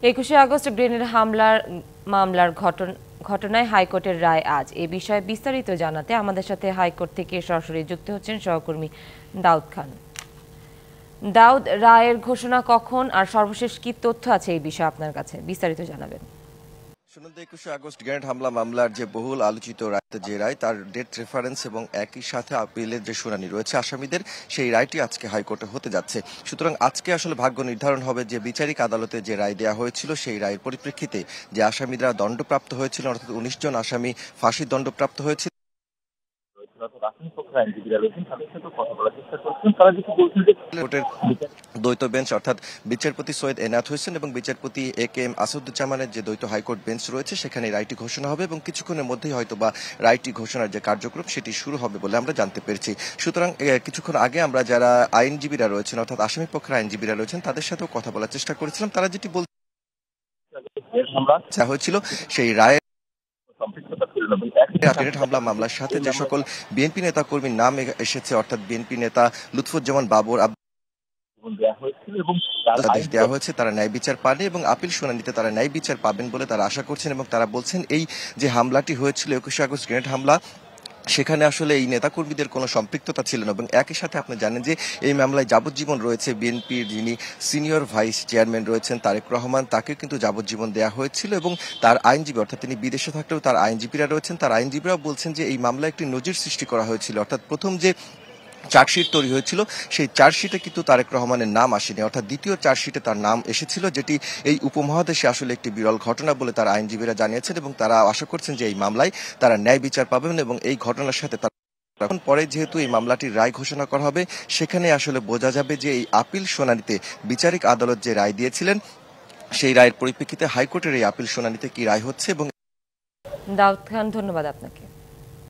21শে August grenade হামলার মামলার ঘটনায় হাইকোর্টের রায় আজ। এ বিষয়ে বিস্তারিত জানাতে আমাদের সাথে হাইকোর্ট থেকে সরাসরি যুক্ত হচ্ছেন সহকর্মী দাউদ খান। দাউদ, রায়ের ঘোষণা কখন আর সর্বশেষ কি তথ্য আছে এই বিষয়ে আপনার কাছে বিস্তারিত জানাবেন। শুনুন, 21শে আগস্ট গ্রেনেড হামলা মামলার যে বহুল আলোচিত যে রায়, তার ডেট রেফারেন্স এবং একই সাথে আপিলের যে শুনানি রয়েছে আসামিদের, সেই রায়টি আজকে হাইকোর্টে হতে যাচ্ছে। সুতরাং আজকে আসলে ভাগ্য নির্ধারণ হবে যে বিচারিক আদালতে যে রায় দেওয়া হয়েছিল সেই রায়ের পরিপ্রেক্ষিতে যে আসামিরা দণ্ডপ্রাপ্ত হয়েছিল, অর্থাৎ 19 জন আসামি ফাঁসির দণ্ডপ্রাপ্ত হয়েছিল। দ্বৈত বেঞ্চ অর্থাৎ বিচারপতি সৈয়দ এনায়েত হোসেন এবং বিচারপতি AK-M আসাদুজ্জামানের যে দ্বৈত হাইকোর্ট বেঞ্চ রয়েছে, সেখানে রায়টি ঘোষণা হবে এবং কিছুক্ষণের মধ্যেই হয়তো বা রায়টি ঘোষণার যে কার্যক্রম সেটি শুরু হবে বলে আমরা জানতে পেরেছি। সুতরাং কিছুক্ষণ আগে আমরা যারা আইনজীবীরা রয়েছেন, অর্থাৎ আসামি পক্ষের আইনজীবীরা রয়েছেন, তাদের সাথেও কথা বলার চেষ্টা করেছিলাম। তারা যেটি বলতে হয়েছিল সেই রায় গ্রেনেড হামলা মামলার সাথে যে সকল বিএনপি নেতা কর্মীর নাম এসেছে, অর্থাৎ বিএনপি নেতা লুৎফুজ্জামান বাবর আদেশ দেওয়া হয়েছে, তারা ন্যায় বিচার পাবে এবং আপিল শুনানিতে তারা ন্যায় বিচার পাবেন বলে তারা আশা করছেন। এবং তারা বলছেন এই যে হামলাটি হয়েছিল 21শে আগস্ট গ্রেনেড হামলা, সেখানে আসলে এই নেতাকর্মীদের কোনো সম্পৃক্ততা ছিল না। এবং একই সাথে আপনি জানেন যে এই মামলায় যাবজ্জীবন রয়েছে বিএনপির যিনি সিনিয়র ভাইস চেয়ারম্যান রয়েছেন তারেক রহমান, তাকে কিন্তু যাবজ্জীবন দেওয়া হয়েছিল। এবং তার আইনজীবী, অর্থাৎ তিনি বিদেশে থাকলেও তার আইনজীবীরা রয়েছেন, তার আইনজীবীরাও বলছেন যে এই মামলায় একটি নজির সৃষ্টি করা হয়েছিল। অর্থাৎ প্রথম যে চার্জশিট তৈরি হয়েছিল সেই চার্জশিটে কিন্তু তারেক রহমানের নাম আসেনি, অর্থাৎ দ্বিতীয় চার্জশিটে তার নাম এসেছিল, যেটি এই উপমহাদেশে আসলে একটি বিরল ঘটনা বলে তার আইনজীবীরা জানিয়েছেন। এবং তারা আশা করছেন যে এই মামলায় তারা ন্যায় বিচার পাবেন এবং এই ঘটনার সাথে এখন পরে যেহেতু এই মামলাটির রায় ঘোষণা করা হবে, সেখানে আসলে বোঝা যাবে যে এই আপিল শুনানিতে বিচারিক আদালত যে রায় দিয়েছিলেন সেই রায়ের পরিপ্রেক্ষিতে হাইকোর্টের এই আপিল শুনানিতে কি রায় হচ্ছে। এবং দাউদ খান, ধন্যবাদ আপনাকে।